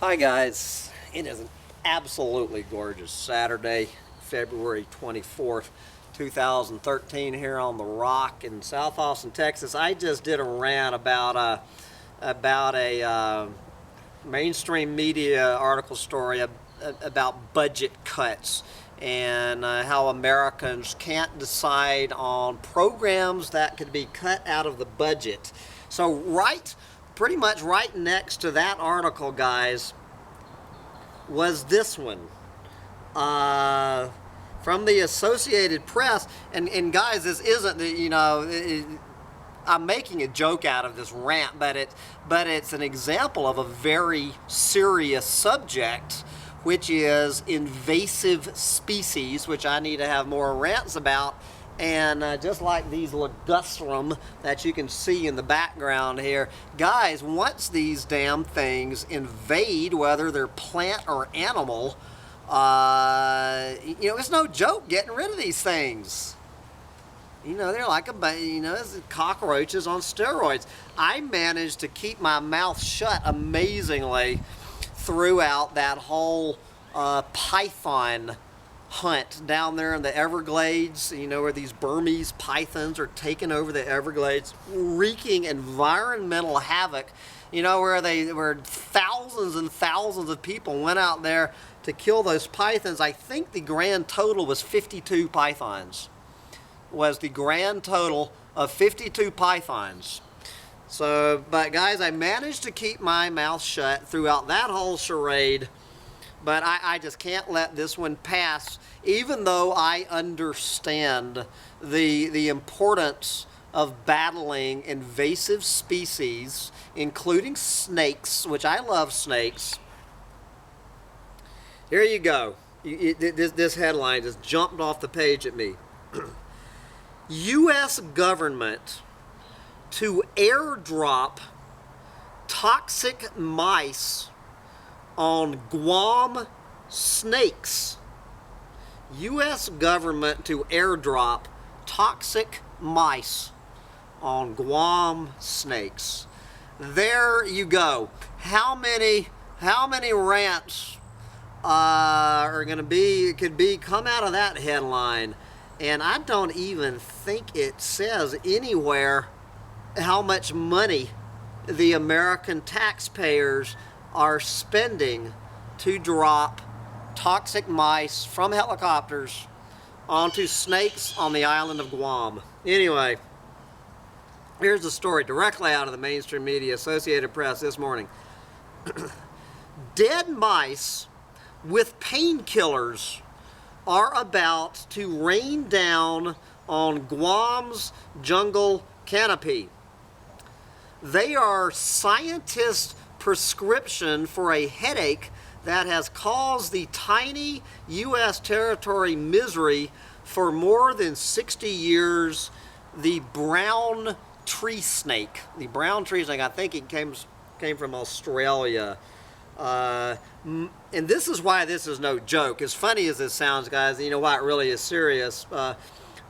Hi guys, it is an absolutely gorgeous Saturday, February 24th, 2013 here on the Rock in South Austin, Texas. I just did a rant about a mainstream media article story about budget cuts and how Americans can't decide on programs that could be cut out of the budget. So pretty much right next to that article, guys, was this one from the Associated Press. And guys, this isn't I'm making a joke out of this rant, but it's an example of a very serious subject, which is invasive species, which I need to have more rants about. And just like these ligustrum that you can see in the background here, guys, once these damn things invade, whether they're plant or animal, it's no joke getting rid of these things. They're like it's cockroaches on steroids. I managed to keep my mouth shut amazingly throughout that whole python hunt down there in the Everglades, where these Burmese pythons are taking over the Everglades, wreaking environmental havoc, where thousands and thousands of people went out there to kill those pythons. I think the grand total was 52 pythons. Was the grand total of 52 pythons. So, but guys, I managed to keep my mouth shut throughout that whole charade. But I just can't let this one pass, even though I understand the importance of battling invasive species, including snakes, which I love snakes. Here you go. This headline just jumped off the page at me. U.S. government to airdrop toxic mice on Guam snakes. U.S. government to airdrop toxic mice on Guam snakes. There you go. How many rants are going to come out of that headline? And I don't even think it says anywhere how much money the American taxpayers are spending to drop toxic mice from helicopters onto snakes on the island of Guam. Anyway, here's the story directly out of the mainstream media, Associated Press this morning. Dead mice with painkillers are about to rain down on Guam's jungle canopy. They are scientists' prescription for a headache that has caused the tiny U.S. territory misery for more than 60 years. The brown tree snake. The brown tree snake, I think it came from Australia. And this is why this is no joke. As funny as this sounds, guys, you know why it really is serious.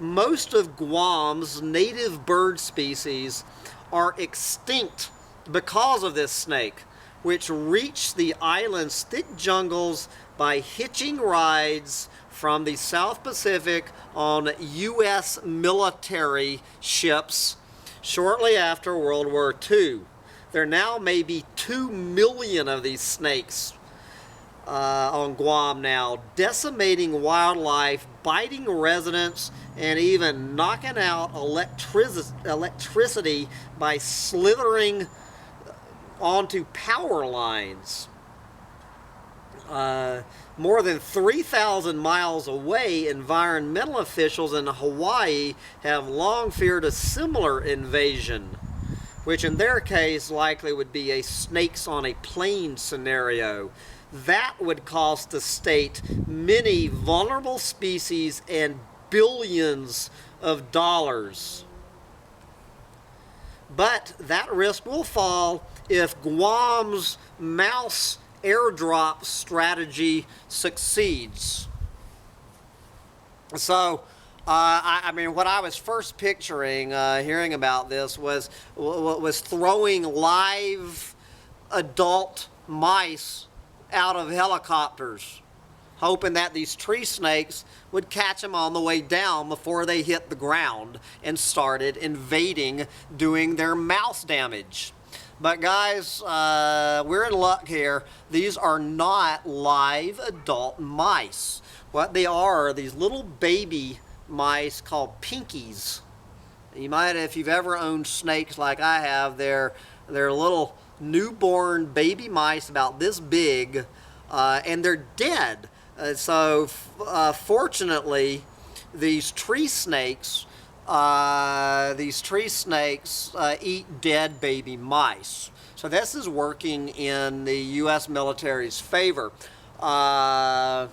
Most of Guam's native bird species are extinct because of this snake, which reached the island's thick jungles by hitching rides from the South Pacific on U.S. military ships shortly after World War II. There now may be 2 million of these snakes on Guam now, decimating wildlife, biting residents, and even knocking out electricity by slithering onto power lines. More than 3,000 miles away, environmental officials in Hawaii have long feared a similar invasion, which in their case likely would be a snakes on a plane scenario. That would cost the state many vulnerable species and billions of dollars. But that risk will fall if Guam's mouse airdrop strategy succeeds. So, I mean, what I was first picturing, hearing about this, was throwing live adult mice out of helicopters, hoping that these tree snakes would catch them on the way down before they hit the ground and started invading, doing their mouse damage. But guys, we're in luck here. These are not live adult mice. What they are these little baby mice called pinkies. You might, if you've ever owned snakes like I have, they're little newborn baby mice about this big, and they're dead. So fortunately, these tree snakes eat dead baby mice. So this is working in the U.S. military's favor. But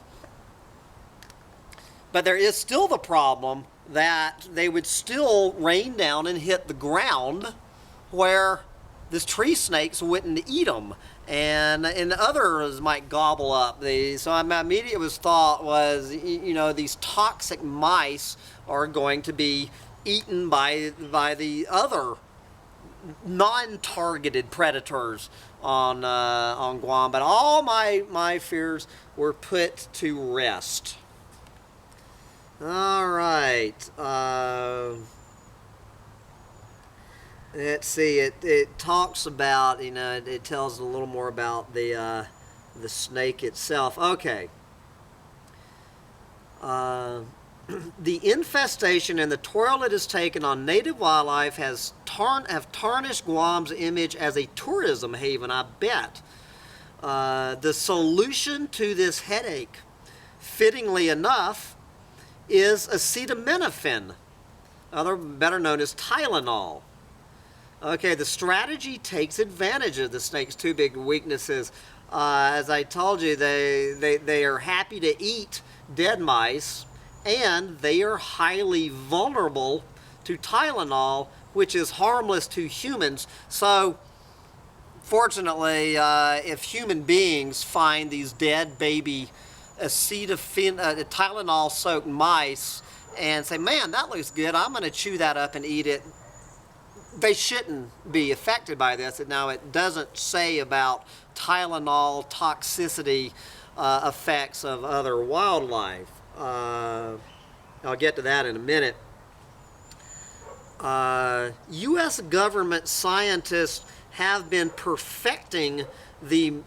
there is still the problem that they would still rain down and hit the ground where the tree snakes wouldn't eat them, and others might gobble up these. So my immediate thought was, you know, these toxic mice are going to be eaten by the other non-targeted predators on Guam. But all my fears were put to rest. All right. Let's see. It talks about, you know, it tells a little more about the snake itself. Okay. The infestation and the toll it has taken on native wildlife have tarnished Guam's image as a tourism haven, I bet. The solution to this headache, fittingly enough, is acetaminophen, better known as Tylenol. Okay, the strategy takes advantage of the snake's two big weaknesses. As I told you, they are happy to eat dead mice, and they are highly vulnerable to Tylenol, which is harmless to humans. So, fortunately, if human beings find these dead baby Tylenol-soaked mice and say, man, that looks good, I'm going to chew that up and eat it, they shouldn't be affected by this. Now, it doesn't say about Tylenol toxicity effects of other wildlife. I'll get to that in a minute. U.S. government scientists have been perfecting the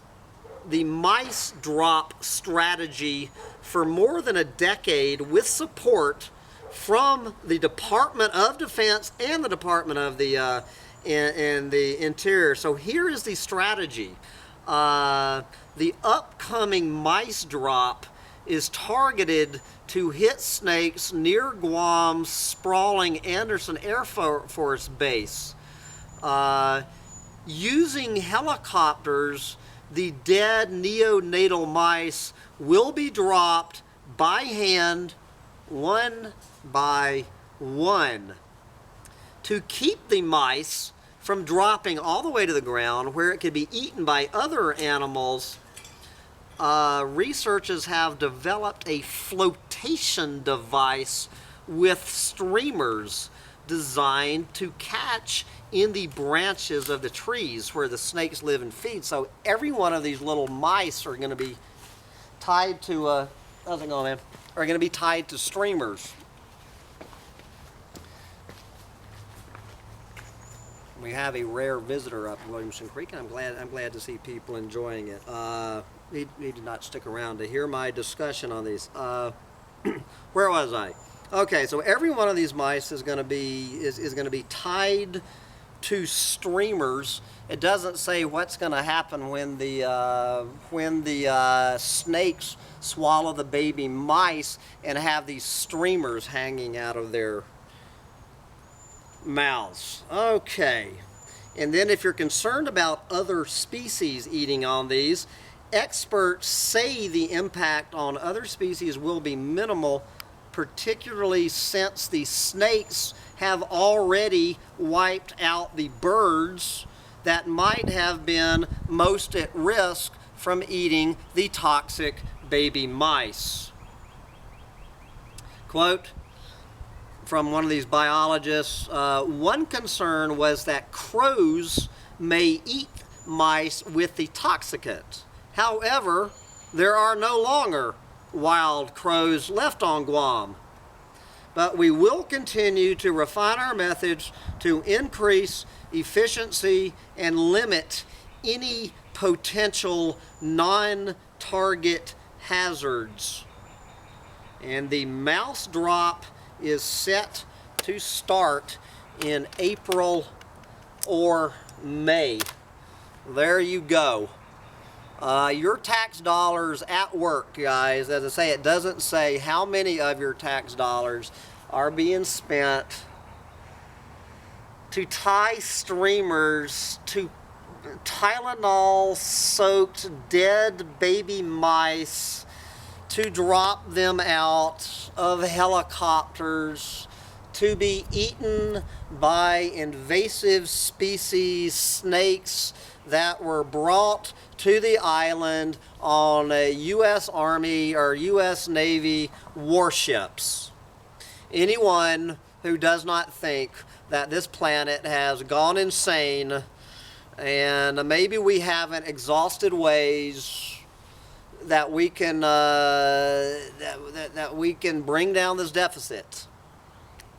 mice drop strategy for more than a decade with support from the Department of Defense and the Department of the Interior. So here is the strategy. The upcoming mice drop is targeted to hit snakes near Guam's sprawling Anderson Air Force Base. Using helicopters, the dead neonatal mice will be dropped by hand, one by one. To keep the mice from dropping all the way to the ground where it could be eaten by other animals, researchers have developed a flotation device with streamers designed to catch in the branches of the trees where the snakes live and feed. So every one of these little mice are going to be tied to how's it going, man? Are going to be tied to streamers. We have a rare visitor up Williamson Creek, and I'm glad to see people enjoying it. He did not stick around to hear my discussion on these. Where was I? Okay, so every one of these mice is going to be tied to streamers. It doesn't say what's going to happen when the snakes swallow the baby mice and have these streamers hanging out of their mouths. Okay, and then if you're concerned about other species eating on these, experts say the impact on other species will be minimal, particularly since the snakes have already wiped out the birds that might have been most at risk from eating the toxic baby mice. Quote from one of these biologists, one concern was that crows may eat mice with the toxicant. However, there are no longer wild crows left on Guam. But we will continue to refine our methods to increase efficiency and limit any potential non-target hazards. And the mouse drop is set to start in April or May. There you go. Your tax dollars at work, guys. As I say, it doesn't say how many of your tax dollars are being spent to tie streamers to Tylenol-soaked dead baby mice, to drop them out of helicopters, to be eaten by invasive species snakes that were brought to the island on a U.S. Army or U.S. Navy warships. Anyone who does not think that this planet has gone insane and maybe we haven't exhausted ways that we can that we can bring down this deficit.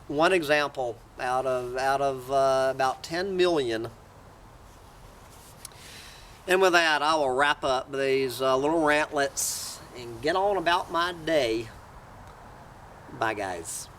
One example out of about 10 million. And with that, I will wrap up these little rantlets and get on about my day. Bye, guys.